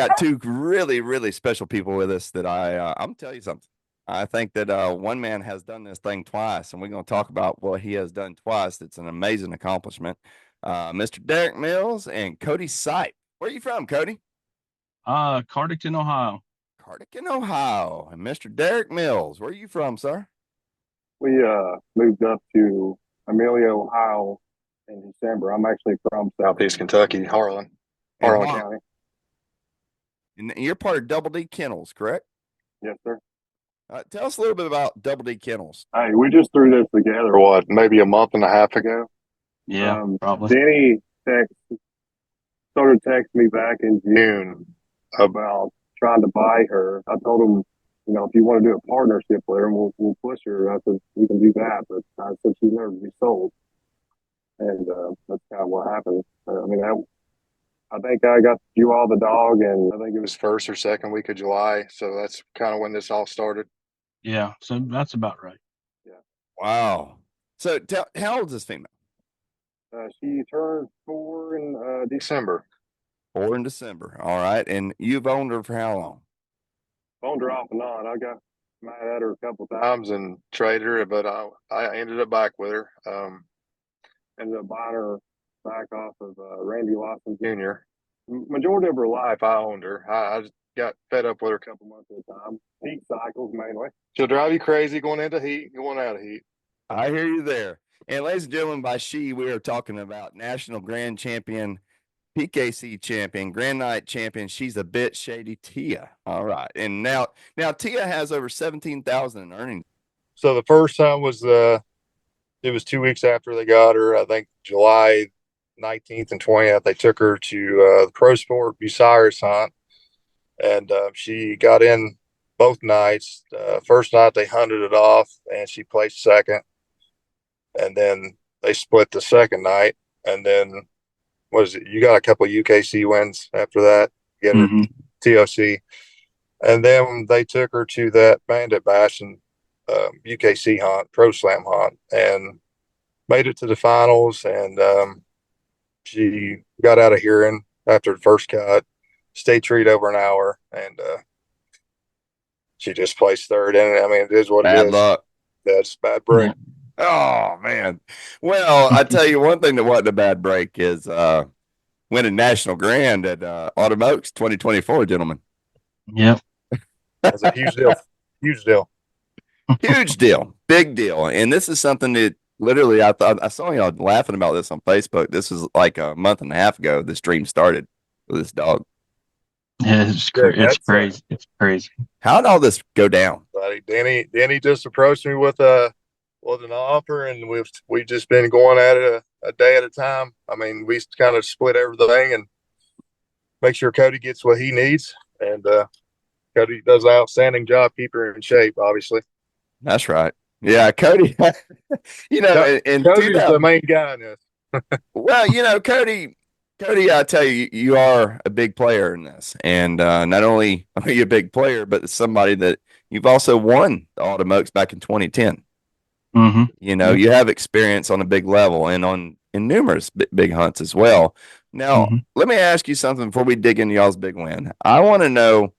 got two really, really special people with us that I'm tell you something. I think that one man has done this thing twice, and we're going to talk about what he has done twice. It's an amazing accomplishment. Mr. Derek Mills and Cody Sipe. Where are you from, Cody? Cardington, Ohio. Cardigan, Ohio. And Mr. Derek Mills, where are you from, sir? We moved up to Amelia, Ohio in December. I'm actually from Southeast Kentucky, And Harlan County. And you're part of Double D Kennels, correct? Yes, sir. Tell us a little bit about Double D Kennels. Hey, we just threw this together, what, maybe a month and a half ago? Yeah, probably. Danny started texting me back in June about trying to buy her. I told him, if you want to do a partnership with her, we'll push her. I said, we can do that, but I said she's never to be sold. And that's kind of what happened. I think I got you all the dog, and I think it was first or second week of July. So that's kind of when this all started. Yeah, so that's about right. Yeah. Wow. So how old is this female? She turned 4 in December. 4 in December. All right. And you've owned her for how long? Owned her off and on. I got mad at her a couple times and traded her, but I ended up back with her. Ended up buying her back off of Randy Lawson Jr. Majority of her life, I owned her. I just got fed up with her a couple months at a time. Heat cycles mainly. She'll drive you crazy going into heat, going out of heat. I hear you there. And ladies and gentlemen, by she, we are talking about national grand champion, PKC champion, GRNITECH champion. She's a bit shady, Tia. All right. And now Tia has over 17,000 in earnings. So the first time was it was 2 weeks after they got her. I think July 19th and 20th. They took her to the Pro Sport Bucyrus hunt, and she got in both nights. First night they hunted it off, and she placed second. And then they split the second night, and then you got a couple of UKC wins after that, get her TOC, and then they took her to that Bandit Bash and UKC hunt, Pro Slam hunt, and made it to the finals. And she got out of hearing after the first cut, stayed treat over an hour, and she just placed third. And I mean, it is what it is. Bad luck. That's bad break. Yeah. Oh man. Well, I tell you one thing that wasn't a bad break is winning national grand at Autumn Oaks 2024, gentlemen. Yep. That's a huge deal. Huge deal. Huge deal. Big deal. And this is something that literally I saw y'all laughing about this on Facebook. This was like a month and a half ago this dream started with this dog. Yeah, it's crazy. It's crazy. How did all this go down? Buddy, Danny just approached me with an offer, and we've just been going at it a day at a time. I mean, we kind of split everything and make sure Cody gets what he needs, and Cody does an outstanding job keeping her in shape, obviously. That's right. Yeah, Cody. And Cody's the main guy in this. Well, Cody, I tell you, you are a big player in this, and not only are you a big player, but somebody that you've also won the Autumn Oaks back in 2010. Mm-hmm. You have experience on a big level and in numerous big hunts as well. Now, let me ask you something before we dig into y'all's big win. I want to know,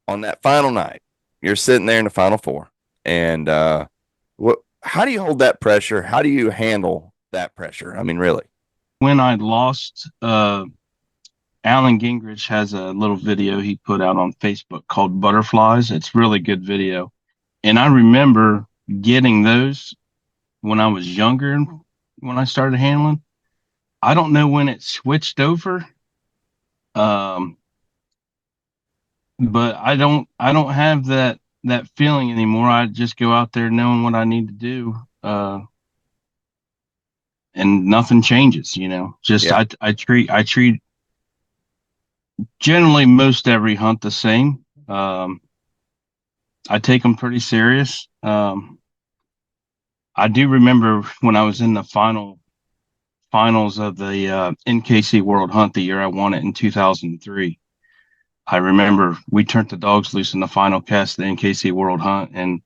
on that final night, you're sitting there in the final four, and how do you hold that pressure? How do you handle that pressure? I mean, really. When I lost, Alan Gingrich has a little video he put out on Facebook called Butterflies. It's really good video. And I remember getting those when I was younger, when I started handling. I don't know when it switched over. But I don't have that feeling anymore. I just go out there knowing what I need to do. And nothing changes, just, yeah. I treat generally most every hunt the same. I take them pretty serious. I do remember when I was in the finals of the NKC World Hunt, the year I won it in 2003. I remember we turned the dogs loose in the final cast of the NKC World Hunt, and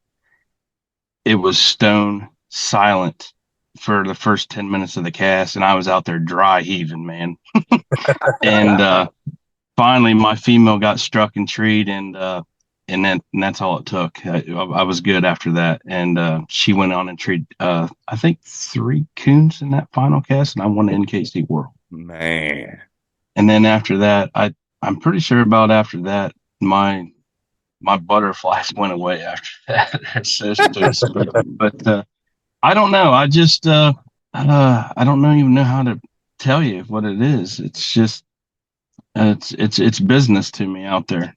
it was stone silent for the first 10 minutes of the cast, and I was out there dry heaving, man. And finally my female got struck and treed, and that's all it took. I was good after that, and she went on and treated I think 3 coons in that final cast, and I won the NKC World. Man. And then after that, I'm pretty sure about after that my butterflies went away after that. So but I don't know. I just I don't even know how to tell you what it is. It's just it's business to me out there.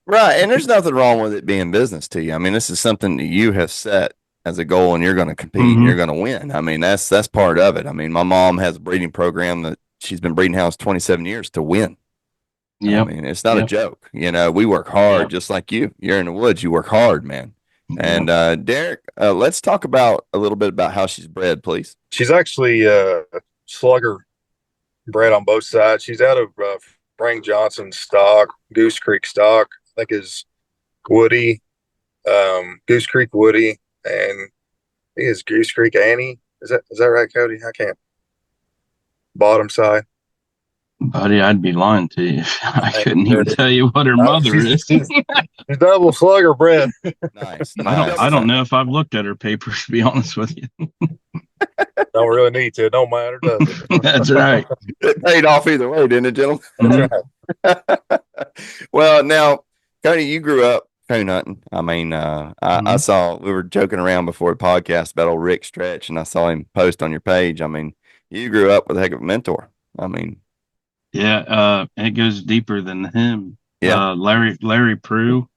Right. And there's nothing wrong with it being business to you. I mean, this is something that you have set as a goal and you're going to compete and you're going to win. I mean, that's part of it. I mean, my mom has a breeding program that she's been breeding hounds 27 years to win. Yeah. I mean, it's not a joke. You know, we work hard just like you. You're in the woods. You work hard, man. And Derek, let's talk about a little bit about how she's bred, please. She's actually slugger bred on both sides. She's out of Frank Johnson's stock, Goose Creek stock. I think is Woody, Goose Creek Woody, and he is Goose Creek Annie. Is that right, Cody? I can't. Bottom side. Buddy, I'd be lying to you. I couldn't even tell you what her mother is. She's double slugger bred. Nice. I don't know if I've looked at her papers, to be honest with you. Don't really need to. It don't matter, does it? That's right. It paid off either way, didn't it, gentlemen? That's right. Well, now, Cody, you grew up coon hunting. I mean, I saw, we were joking around before the podcast about old Rick Stretch, and I saw him post on your page. I mean, you grew up with a heck of a mentor. I mean, yeah, it goes deeper than him. Yeah. Larry Prue,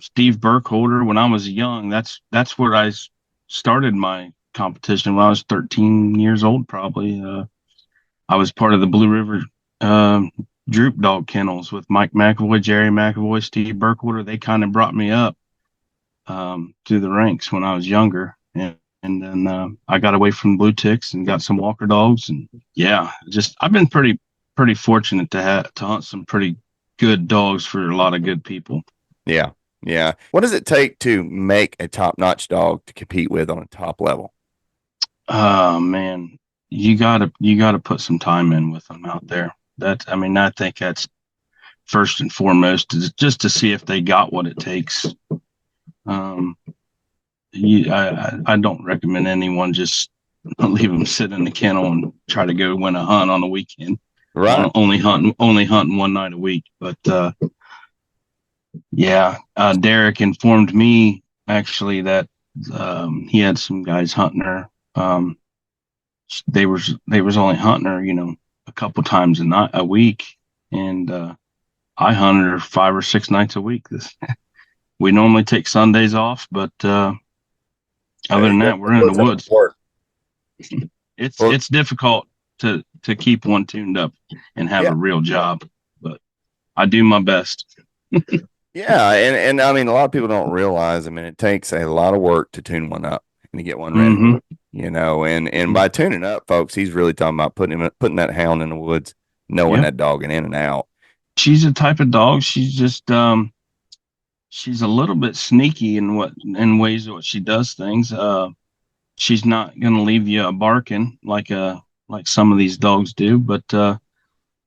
Steve Burkholder. When I was young, that's where I started my competition. When I was 13 years old, probably. I was part of the Blue River Droop Dog Kennels with Mike McAvoy, Jerry McAvoy, Steve Burkholder. They kind of brought me up through the ranks when I was younger, and then I got away from blue ticks and got some walker dogs, and I've been pretty fortunate to hunt some pretty good dogs for a lot of good people. Yeah. What does it take to make a top-notch dog to compete with on a top level? Man, you gotta put some time in with them out there. I think that's first and foremost, is just to see if they got what it takes. I don't recommend anyone just leave them sit in the kennel and try to go win a hunt on the weekend. Right. Only hunting one night a week. But Derek informed me actually that he had some guys hunting her. They was only hunting her, a couple times a week, and I hunted her 5 or 6 nights a week. We normally take Sundays off, but other than that, we're in the woods. It's difficult to keep one tuned up and have a real job, but I do my best. Yeah, and I mean, a lot of people don't realize, I mean, it takes a lot of work to tune one up and to get one ready, and by tuning up, folks, he's really talking about putting that hound in the woods, knowing that dog in and out. She's a type of dog. She's just she's a little bit sneaky in ways that she does things. She's not going to leave you barking like some of these dogs do, but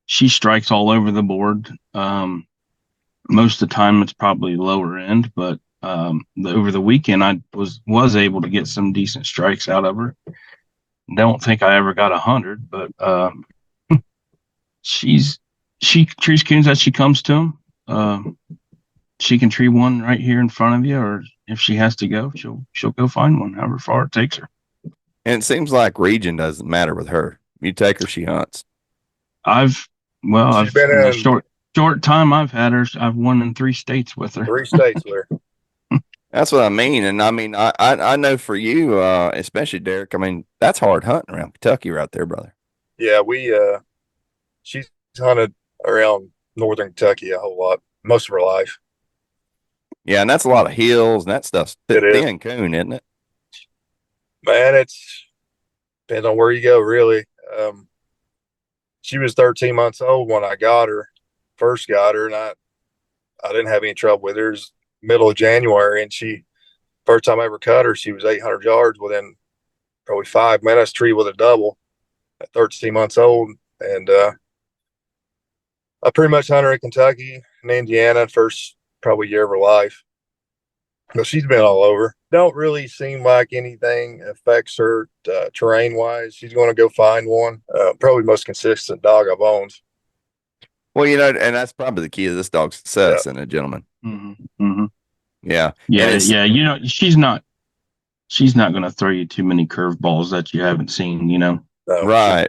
she strikes all over the board. Most of the time it's probably lower end, but over the weekend I was able to get some decent strikes out of her. Don't think I ever got 100, but she trees coons as she comes to them. She can tree one right here in front of you, or if she has to go, she'll go find one, however far it takes her. And it seems like region doesn't matter with her. You take her, she hunts. I've been in a short time I've had her. I've won in 3 states with her. 3 states with her. That's what I mean. And I mean, I know for you, especially Derek, I mean, that's hard hunting around Kentucky right there, brother. Yeah, she's hunted around northern Kentucky a whole lot, most of her life. Yeah, and that's a lot of hills and that stuff's thin coon, isn't it? Man, it's depends on where you go, really. She was 13 months old when I first got her, and I didn't have any trouble with her. It was middle of January, and first time I ever cut her, she was 800 yards within probably 5 minutes, tree with a double at 13 months old. And I pretty much hunted her in Kentucky and Indiana first probably year of her life. But she's been all over. Don't really seem like anything affects her terrain wise. She's going to go find one. Probably the most consistent dog I've owned. Well, and that's probably the key to this dog's success, and a gentleman. Mm-hmm. Mm-hmm. Yeah. Yeah. She's not going to throw you too many curveballs that you haven't seen. No, right.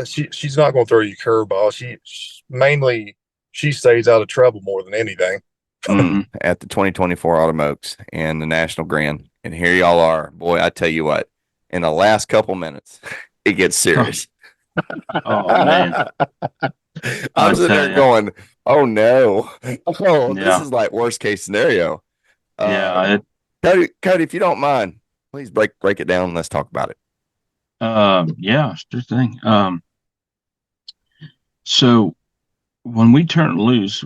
She's not going to throw you curveballs. She stays out of trouble more than anything. At the 2024 Autumn Oaks and the National Grand. And here y'all are. Boy, I tell you what, in the last couple minutes, it gets serious. Oh, man. I'm sitting there going, oh, no. Oh, yeah. This is like worst case scenario. Cody, if you don't mind, please break it down and let's talk about it. Yeah, sure thing. So when we turned loose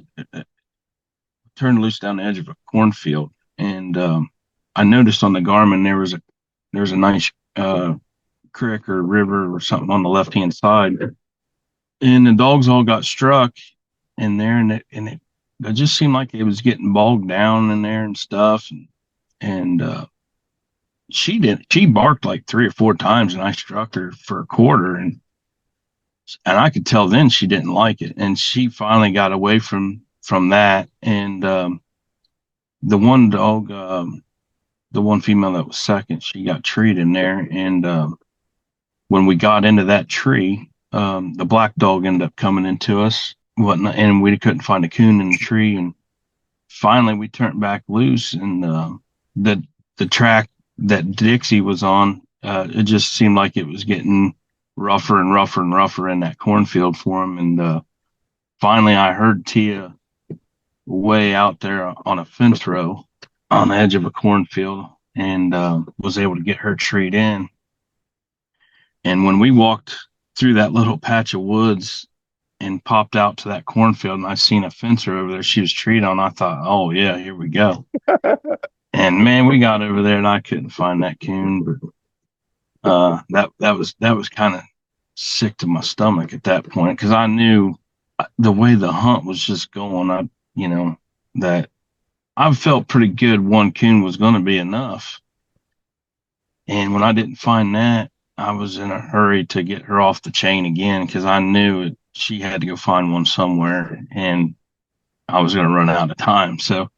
down the edge of a cornfield, and I noticed on the Garmin there was a nice creek or river or something on the left hand side, and the dogs all got struck in there, and it just seemed like it was getting bogged down in there and stuff, and she barked like 3 or 4 times, and I struck her for a quarter, and I could tell then she didn't like it, and she finally got away from that. And the one dog, the one female that was second, she got treed in there. And when we got into that tree, the black dog ended up coming into us, whatnot, and we couldn't find a coon in the tree. And finally we turned back loose, and the track that Dixie was on, it just seemed like it was getting rougher and rougher and rougher in that cornfield for him. And finally I heard Tia way out there on a fence row on the edge of a cornfield, and was able to get her treed in. And when we walked through that little patch of woods and popped out to that cornfield, and I seen a fencer over there she was treed on, I thought, oh yeah, here we go. And man, we got over there and I couldn't find that coon, but that was kind of sick to my stomach at that point, because I knew the way the hunt was just going, that I felt pretty good one coon was going to be enough. And when I didn't find that, I was in a hurry to get her off the chain again, because I knew she had to go find one somewhere, and I was going to run out of time. So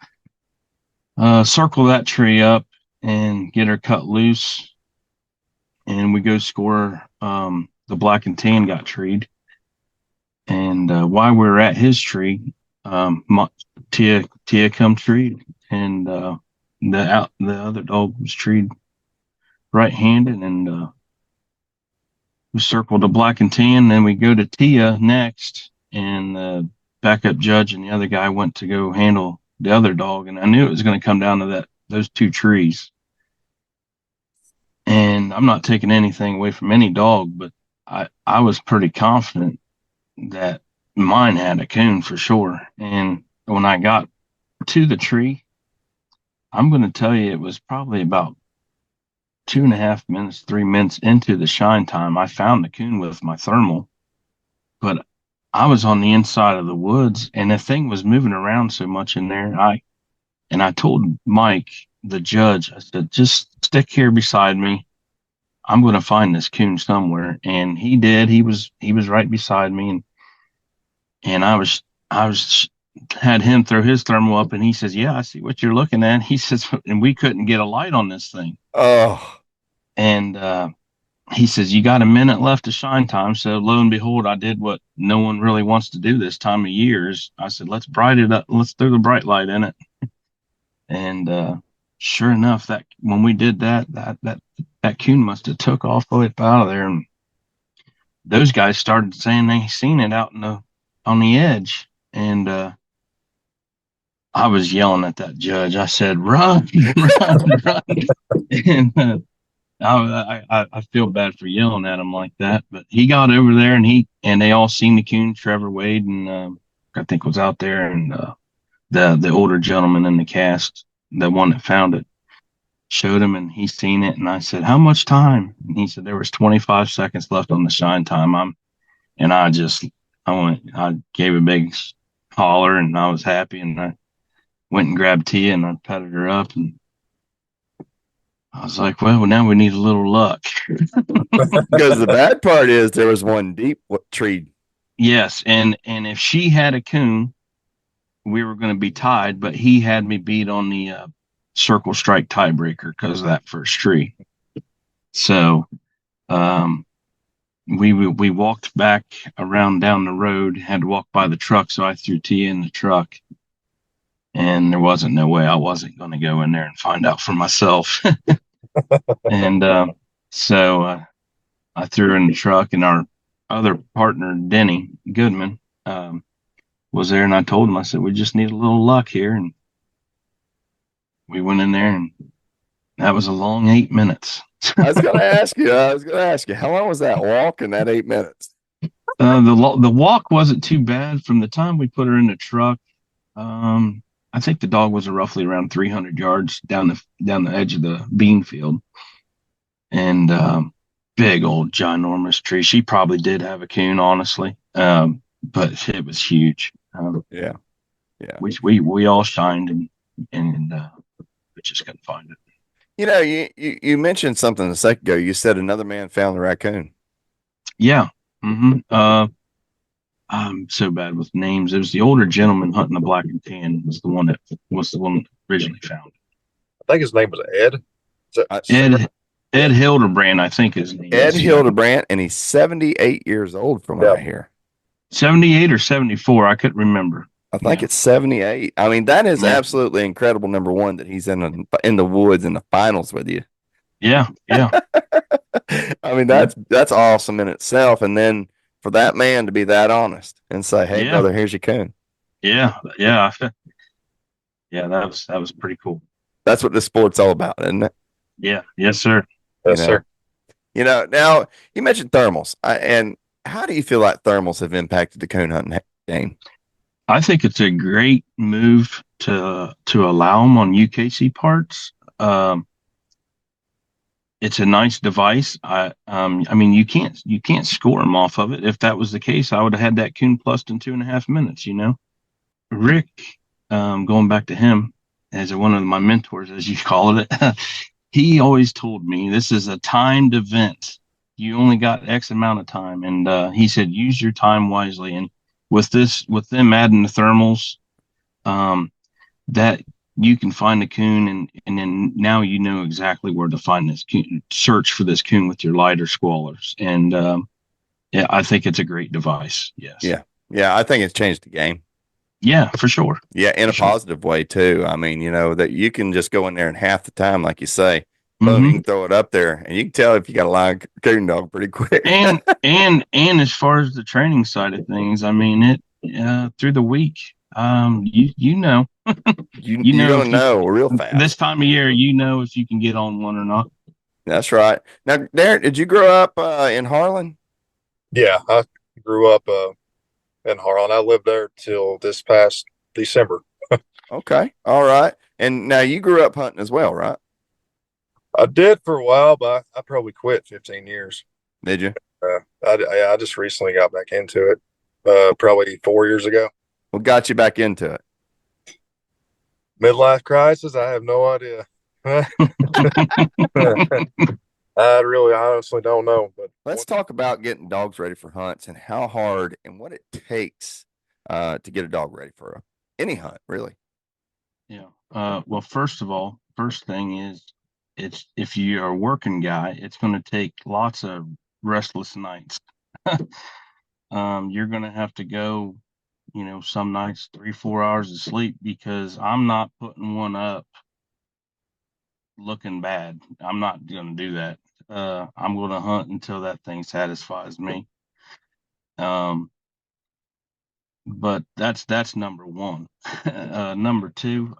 circle that tree up and get her cut loose, and we go score. The black and tan got treed, and while we were at his tree, Tia come treed, and the other dog was treed right-handed, and we circled the black and tan. Then we go to Tia next, and the backup judge and the other guy went to go handle the other dog, and I knew it was going to come down to those 2 trees. And I'm not taking anything away from any dog, but I was pretty confident that mine had a coon for sure. And when I got to the tree, I'm going to tell you, it was probably about 2.5 minutes, 3 minutes into the shine time, I found the coon with my thermal. But I was on the inside of the woods, and the thing was moving around so much in there. I told Mike, the judge, I said, just stick here beside me. I'm going to find this coon somewhere. And he did. He was right beside me, and I had him throw his thermal up, and he says, yeah, I see what you're looking at. He says, and we couldn't get a light on this thing. Oh. And he says, you got a minute left to shine time. So lo and behold, I did what no one really wants to do this time of year. I said, let's bright it up. Let's throw the bright light in it. And sure enough, that when we did that coon must have took off the way up out of there. And those guys started saying they seen it out on the edge. And I was yelling at that judge. I said, run, run, run. And I feel bad for yelling at him like that, but he got over there, and they all seen the coon. Trevor Wade and I think was out there, and the older gentleman in the cast, the one that found it, showed him, and he seen it. And I said, how much time? And he said there was 25 seconds left on the shine time. I gave a big holler, and I was happy, and I went and grabbed Tia, and I patted her up, and I was like, well, now we need a little luck. Because the bad part is there was one deep tree. Yes, and if she had a coon, we were going to be tied, but he had me beat on the circle strike tiebreaker because of that first tree. So we walked back around down the road, had to walk by the truck, so I threw Tia in the truck, and there wasn't no way I wasn't going to go in there and find out for myself. And so I threw her in the truck, and our other partner, Denny Goodman, was there, and I told him, I said, we just need a little luck here. And we went in there, and that was a long 8 minutes. I was going to ask you, how long was that walk in that 8 minutes? The walk wasn't too bad from the time we put her in the truck. I think the dog was roughly around 300 yards down the edge of the bean field, and big old ginormous tree. She probably did have a coon, honestly, but it was huge. Yeah. We all shined, and we just couldn't find it. You know, you mentioned something a second ago. You said another man found the raccoon. Yeah. Mm-hmm. I'm so bad with names. It was the older gentleman hunting the black and tan was the one that originally found. I think his name was Ed. Ed Hildebrand, I think his name Ed is. Hildebrand, and he's 78 years old from what I hear. 78 or 74, I couldn't remember. I think it's 78. I mean, that is absolutely incredible. Number one, that he's in the woods in the finals with you. Yeah. I mean, that's awesome in itself. And then for that man to be that honest and say, "Hey, brother, here's your coon." Yeah. That was pretty cool. That's what this sport's all about, isn't it? Yeah. Yes, sir. Yes, sir. You know, now you mentioned thermals, and how do you feel like thermals have impacted the coon hunting game? I think it's a great move to allow them on UKC parts. It's a nice device. I mean, you can't score them off of it. If that was the case, I would have had that coon plussed in 2.5 minutes. You know, Rick, going back to him as one of my mentors, as you call it, he always told me this is a timed event. You only got X amount of time, and he said use your time wisely. And with them adding the thermals, that you can find a coon, and then now you know exactly where to find this coon. Search for this coon with your lighter squallers, and I think it's a great device. Yes. Yeah, I think it's changed the game. Yeah, for sure. Yeah, in a positive way too. I mean, you know, that you can just go in there in half the time, like you say. Boom, you can throw it up there, and you can tell if you got a live coon dog pretty quick. and as far as the training side of things, I mean, it through the week, you know, you're gonna know real fast. This time of year, you know if you can get on one or not. That's right. Now, Darren, did you grow up in Harlan? Yeah, I grew up in Harlan. I lived there till this past December. Okay, all right. And now you grew up hunting as well, right? I did for a while, but I probably quit 15 years. Did you? I just recently got back into it, probably 4 years ago. What got you back into it? Midlife crisis? I have no idea. I really honestly don't know. But let's talk about getting dogs ready for hunts and how hard and what it takes to get a dog ready for any hunt, really. Yeah. Well, first of all, first thing is, if you're a working guy, it's going to take lots of restless nights. You're going to have to go, you know, some nights 3-4 hours of sleep, because I'm not putting one up looking bad. I'm not going to do that. I'm going to hunt until that thing satisfies me. But that's number one. Number two,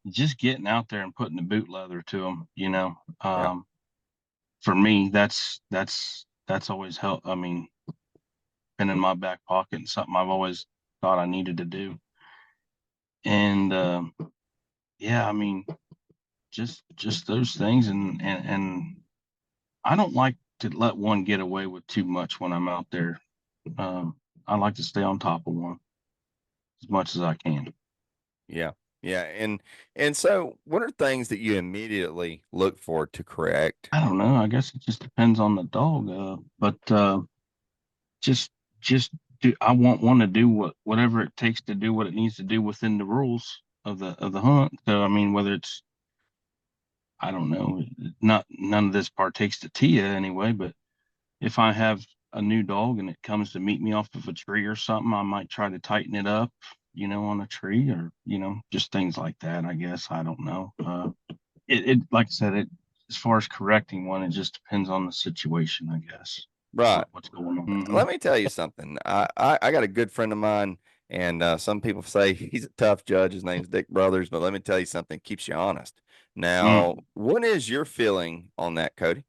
just getting out there and putting the boot leather to them, you know. For me, that's always helped. I mean, been in my back pocket and something I've always thought I needed to do. And yeah, I mean, just those things, and I don't like to let one get away with too much when I'm out there. I like to stay on top of one as much as I can. Yeah. Yeah. And so what are things that you immediately look for to correct? I don't know. I guess it just depends on the dog. But just just do. I want one to do whatever it takes to do what it needs to do within the rules of the hunt. So I mean, whether it's, I don't know, not none of this partakes to Tia anyway. But if I have a new dog and it comes to meet me off of a tree or something, I might try to tighten it up, on a tree, or just things like that. I guess I don't know. It like I said, it as far as correcting one, it just depends on the situation, I guess. Right. What's going on? Let me tell you something. I got a good friend of mine, and some people say he's a tough judge. His name's Dick Brothers, but let me tell you something, keeps you honest. Now, Mm. what is your feeling on that, Cody?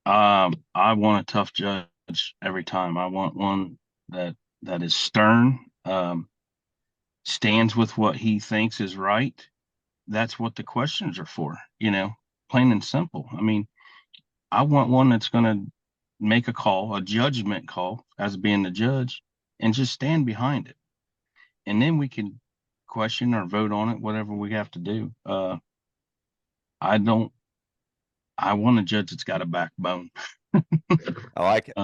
I want a tough judge every time. I want one that is stern, stands with what he thinks is right. That's what the questions are for, plain and simple. I mean, I want one that's going to make a call, a judgment call, as being the judge, and just stand behind it. And then we can question or vote on it, whatever we have to do. I don't, I want a judge that's got a backbone. I like it.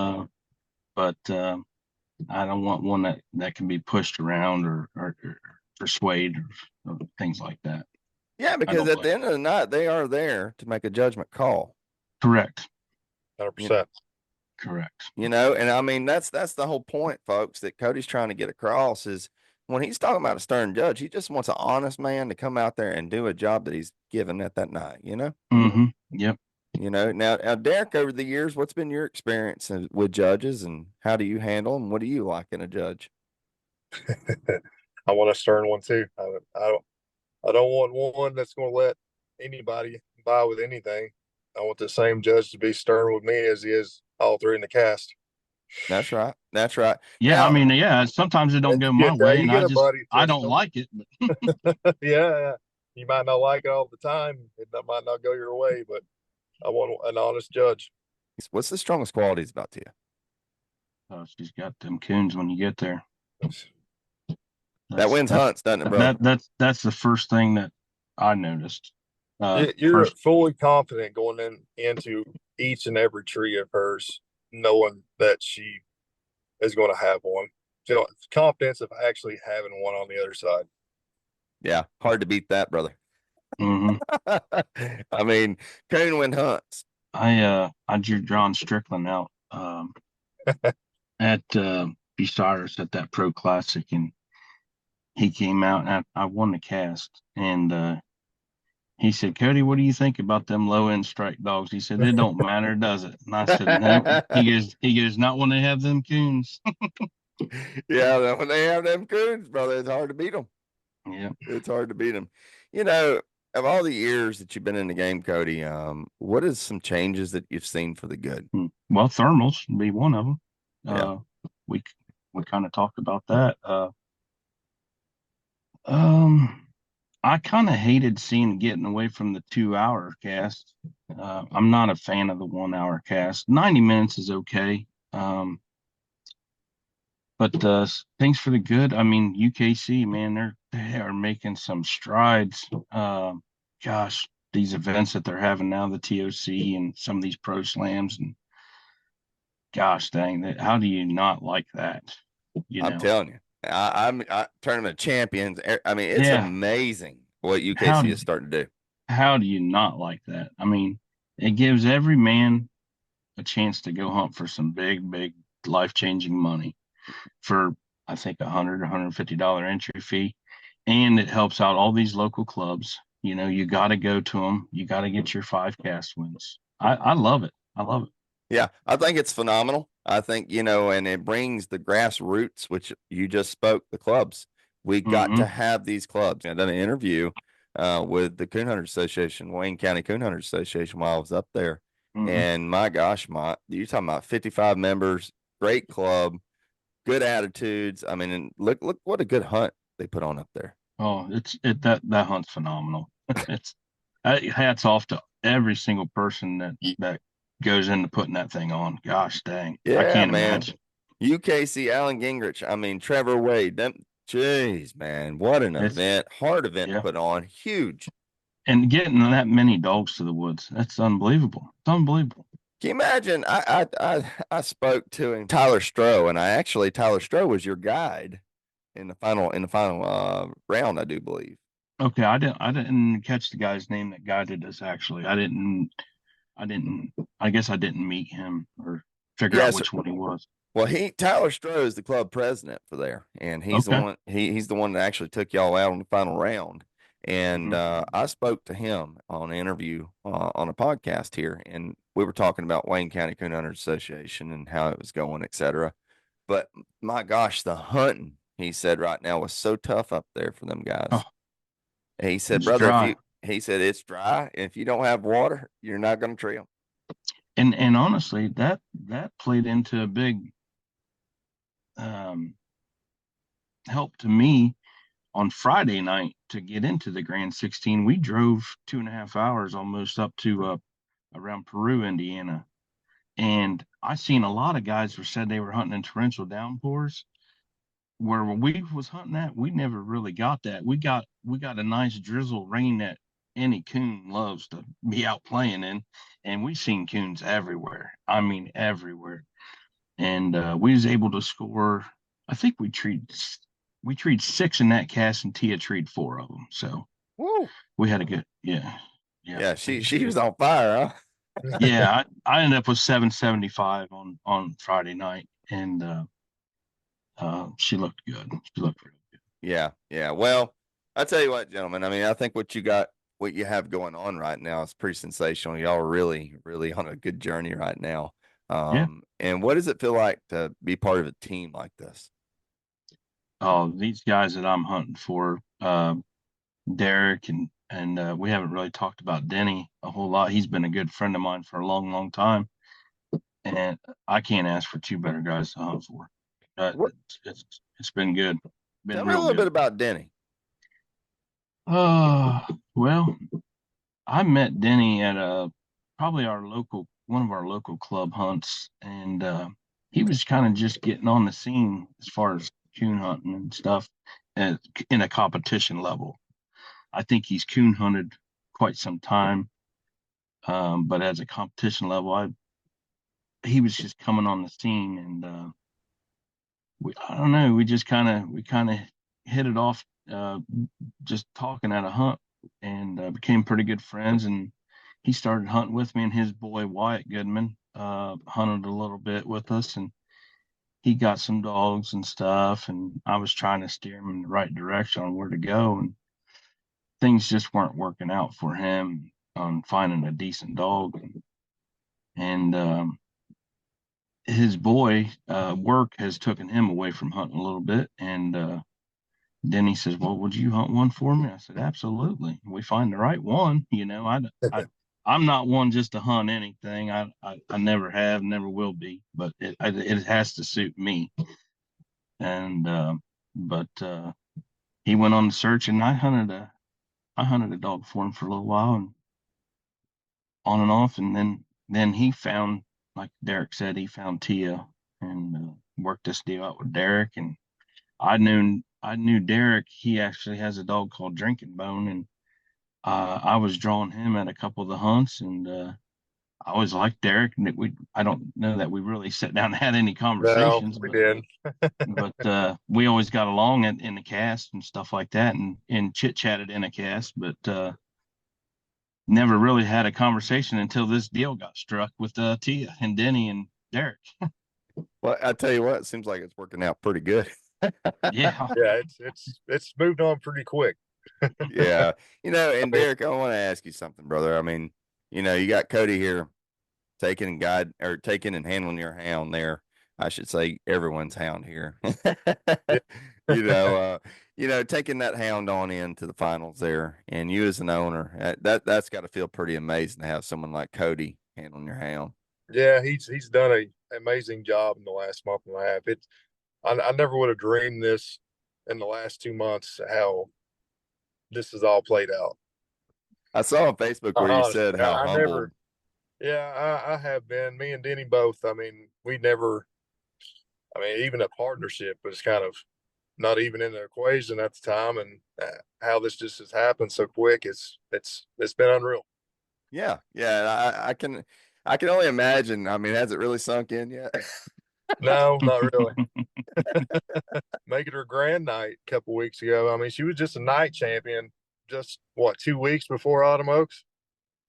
But I don't want one that can be pushed around or persuade or things like that. Yeah, I because don't at the like. end of the night, they are there to make a judgment call. Correct. 100%. Correct. And I mean that's the whole point, folks, that Cody's trying to get across is when he's talking about a stern judge, he just wants an honest man to come out there and do a job that he's given at that night. Mm-hmm. Yep. Now, Derek, over the years, what's been your experience with judges, and how do you handle them? What do you like in a judge? I want a stern one too. I don't want one that's going to let anybody by with anything. I want the same judge to be stern with me as he is all three in the cast. That's right. That's right. Yeah. I Now, mean, yeah. Sometimes it don't And go my way, you and get a buddy I that's don't going. like it. But Yeah, you might not like it all the time. It might not go your way, but I want an honest judge. what's the strongest qualities about Tia? she's got them coons when you get there. That That's wins that's hunts, doesn't it, brother? that's the first thing that I noticed. You're First, fully confident going into each and every tree of hers, knowing that she is going to have one. Confidence of actually having one on the other side. Yeah, hard to beat that, brother. mm-hmm. I mean, coon win hunts. I drew John Strickland out at Bucyrus at that Pro Classic, and he came out and I won the cast, and he said, "Cody, what do you think about them low end strike dogs?" He said, "It don't matter, does it?" And I said, "No." He goes, "Not when they have them coons." Yeah, when they have them coons, brother, it's hard to beat them. Yeah. It's hard to beat them. You know, of all the years that you've been in the game, Cody, what is some changes that you've seen for the good? Well, thermals would be one of them. Yeah. We we kind of talked about that. Um, I kind of hated seeing getting away from the 2 hour cast. I'm not a fan of the 1 hour cast. 90 minutes is okay. But things for the good. I mean, UKC, man, they are making some strides. Gosh, these events that they're having now, the TOC and some of these pro slams, and gosh dang, how do you not like that? You I'm know, telling you, I'm tournament champions. I mean, it's yeah. amazing what How UKC is starting to do. how do you not like that? I mean, it gives every man a chance to go hunt for some big, big life changing money for I think $150 entry fee, and it helps out all these local clubs. You got to go to them. You got to get your 5 cast wins. I love it. I love it. Yeah, I think it's phenomenal. I think, and it brings the grassroots, which you just spoke, the clubs. We got to Mm-hmm. have these clubs. I done an interview with the Coon Hunters Association, Wayne County Coon Hunters Association, while I was up there. Mm-hmm. And my gosh, you're talking about 55 members, great club, good attitudes. I mean, and look what a good hunt they put on up there. Oh, that hunt's phenomenal. It's hats off to every single person that goes into putting that thing on. Gosh dang, I Yeah, can't man. imagine. UKC, Alan Gingrich. I mean, Trevor Wade. Them, jeez, man, what an It's event! Hard event yeah, put on. Huge. and getting that many dogs to the woods, that's unbelievable. It's unbelievable. Can you imagine? I spoke to him, Tyler Stroh, and Tyler Stroh was your guide in the final round, I do believe. Okay, I didn't catch the guy's name that guided us. Actually, I didn't. I guess I didn't meet him or figure out Yes. which one he was. Well, Tyler Stroh is the club president for there, and Okay. he's the one that actually took y'all out on the final round. And Hmm. I spoke to him on an interview on a podcast here, and we were talking about Wayne County Coon Hunters Association and how it was going, etc. But my gosh, the hunting, he said right now was so tough up there for them Oh, guys. He said, it's brother, dry. he said it's dry. If you don't have water, you're not going to tree them. And honestly, that played into a big um, help to me on Friday night to get into the Grand 16. We drove 2.5 hours almost up to around Peru, Indiana, and I seen a lot of guys who said they were hunting in torrential downpours. Where we was hunting at, we never really got that. We got a nice drizzle rain that any coon loves to be out playing in, and we seen coons everywhere. I mean everywhere. And we was able to score. I think we treed six in that cast, and Tia treed four of them. So Woo! we had a good, yeah, yeah, Yeah, it was she good. was on fire, huh? Yeah, I ended up with 775 on Friday night, and she looked good. She looked real good. Yeah, yeah. Well, I tell you what, gentlemen. I mean, I think what you have going on right now is pretty sensational. Y'all are really, really on a good journey right now. Yeah. And what does it feel like to be part of a team like this? Oh, these guys that I'm hunting for, Derek and we haven't really talked about Denny a whole lot. He's been a good friend of mine for a long, long time, and I can't ask for two better guys to hunt for. What? It's been good, been Tell me a real little bit good. about Denny. Well, I met Denny at probably one of our local club hunts, and he was kind of just getting on the scene as far as coon hunting and stuff, uh, in a competition level. I think he's coon hunted quite some time, but as a competition level, he was just coming on the scene, and I don't know, we kind of hit it off, just talking at a hunt, and became pretty good friends. And he started hunting with me, and his boy Wyatt Goodman hunted a little bit with us, and he got some dogs and stuff, and I was trying to steer him in the right direction on where to go, and things just weren't working out for him on finding a decent dog. And his boy work has taken him away from hunting a little bit, and then he says, well, would you hunt one for me? I said, absolutely. We find the right one. I'm not one just to hunt anything. I never have, never will be, but it has to suit me. And but he went on the search, and I hunted a dog for him for a little while, and on and off. And then he found, like Derek said, he found Tia, and worked this deal out with Derek. And I knew Derek. He actually has a dog called Drinking Bone, and I was drawing him at a couple of the hunts, and I always liked Derek. And I don't know that we really sat down and had any No, conversations, we but did. we always got along in the cast and stuff like that, and chit chatted in a cast, but never really had a conversation until this deal got struck with Tia and Denny and Derek. Well, I tell you what, it seems like it's working out pretty good. Yeah. Yeah, it's moved on pretty quick. Yeah. I And mean, Derek, I want to ask you something, brother. I mean, you got Cody here taking and handling your hound there. I should say everyone's hound here. yeah, you know, uh, taking that hound on into the finals there, and you as an owner, that's got to feel pretty amazing to have someone like Cody handling your hound. yeah, he's done a amazing job in the last month and a half. I never would have dreamed this in the last 2 months how this is all played out. I saw on Facebook where you Honestly, said how I humbled. never. Yeah, I have been. Me and Denny both. I mean, we never. I mean, even a partnership was kind of not even in the equation at the time, and how this just has happened so quick, it's been unreal. Yeah, yeah. I can only imagine. I mean, has it really sunk in yet? No, not really. Making her grand night a couple weeks ago. I mean, she was just a night champion just what 2 weeks before Autumn Oaks.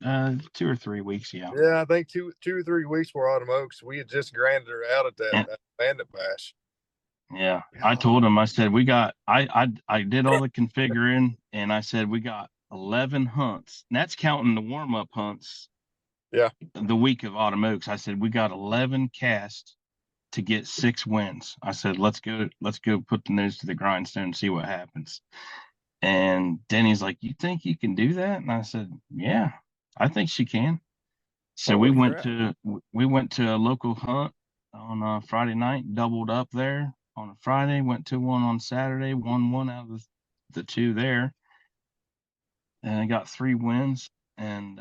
2 or 3 weeks, yeah. Yeah, I think two or 3 weeks before Autumn Oaks, we had just granded her out at that bandit bash. Yeah, I told him. I said I did all the configuring, and I said we got 11 hunts. And that's counting the warm up hunts. Yeah, the week of Autumn Oaks. I said we got 11 casts to get 6 wins. I said let's go put the nose to the grindstone and see what happens. And Denny's like, you think you can do that? And I said, yeah, I think she can. So we went to a local hunt on a Friday night, doubled up there on a Friday, went to one on Saturday, won one out of the two there, and I got 3 wins. And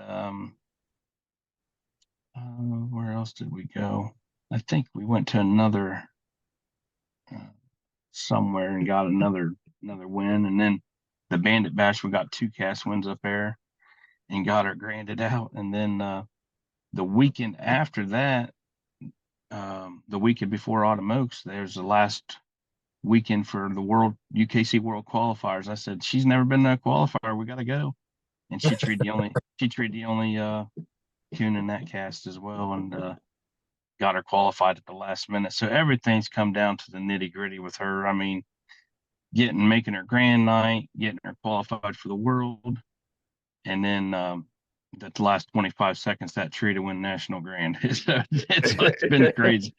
where else did we go? I think we went to another somewhere and got another win. And then the Bandit Bash, we got 2 cast wins up there and got her granded out. And then the weekend after that, the weekend before Autumn Oaks, there's the last weekend for the UKC World Qualifiers. I said she's never been to a qualifier. We got to go. And she treated the only coon in that cast as well, and got her qualified at the last minute. So everything's come down to the nitty gritty with her. I mean, making her grand night, getting her qualified for the world, and then the last 25 seconds that tree to win national grand. It's been crazy.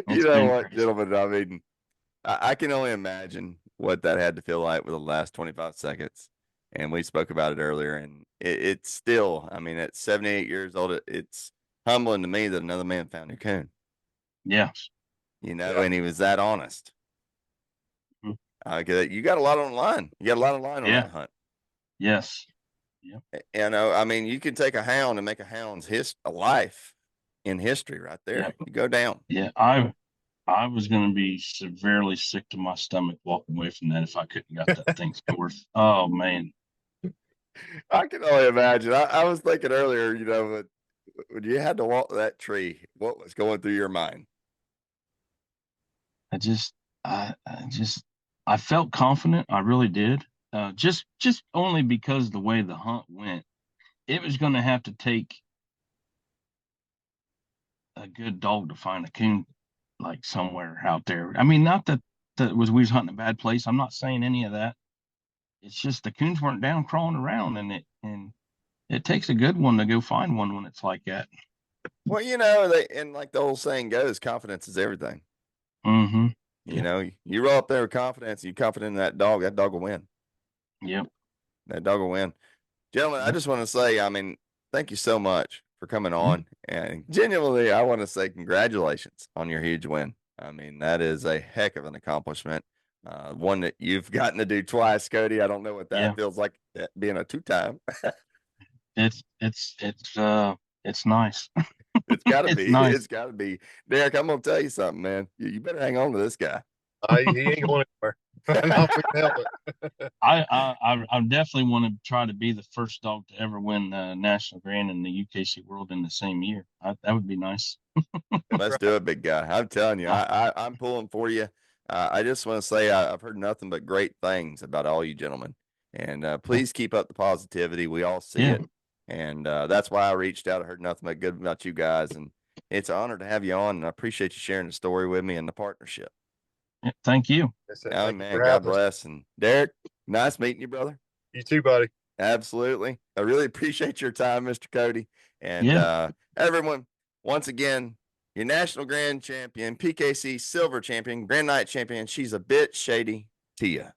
You know what, crazy. Gentlemen? I mean, I can only imagine what that had to feel like with the last 25 seconds. And we spoke about it earlier, and it's still, I mean, at 78 years old, it's humbling to me that another man found your coon. Yeah. You know, and he was that honest. Mm-hmm. You got a lot on the line. You got a lot on the line on that hunt. Yes. Yeah. You know, I mean, you can take a hound and make a hound's a life in history right there. Yeah. You go down. Yeah. I was going to be severely sick to my stomach walking away from that if I couldn't got that thing scored. Oh, man. I can only imagine. I was thinking earlier, you know, when you had to walk that tree, what was going through your mind? I felt confident. I really did. Just only because the way the hunt went, it was going to have to take a good dog to find a coon like somewhere out there. I mean, not that we was hunting a bad place. I'm not saying any of that. It's just the coons weren't down crawling around, and it takes a good one to go find one when it's like that. Well, you know, and like the old saying goes, confidence is everything. Mm-hmm. You know, you roll up there with confidence, you're confident in that dog will win. Yep. That dog will win. Gentlemen, I just want to say, I mean, thank you so much for coming on. And genuinely, I want to say congratulations on your huge win. I mean, that is a heck of an accomplishment. One that you've gotten to do twice, Cody. I don't know what that feels like, being a 2-time. It's nice. It's gotta be. Nice. It's gotta be. Derek, I'm gonna tell you something, man. You better hang on to this guy. He ain't going anywhere. I definitely want to try to be the first dog to ever win National Grand and the UKC World in the same year. That would be nice. Let's do it, big guy. I'm telling you, I'm pulling for you. I just want to say I've heard nothing but great things about all you gentlemen, and please keep up the positivity. We all see it, and that's why I reached out. I heard nothing but good about you guys, and it's an honor to have you on. And I appreciate you sharing the story with me and the partnership. Thank you. Oh, man, God bless. And Derek, nice meeting you, brother. You too, buddy. Absolutely. I really appreciate your time, Mr. Cody. And everyone, once again, your National Grand Champion, PKC Silver Champion, Grand Night Champion. She's a bit shady, Tia.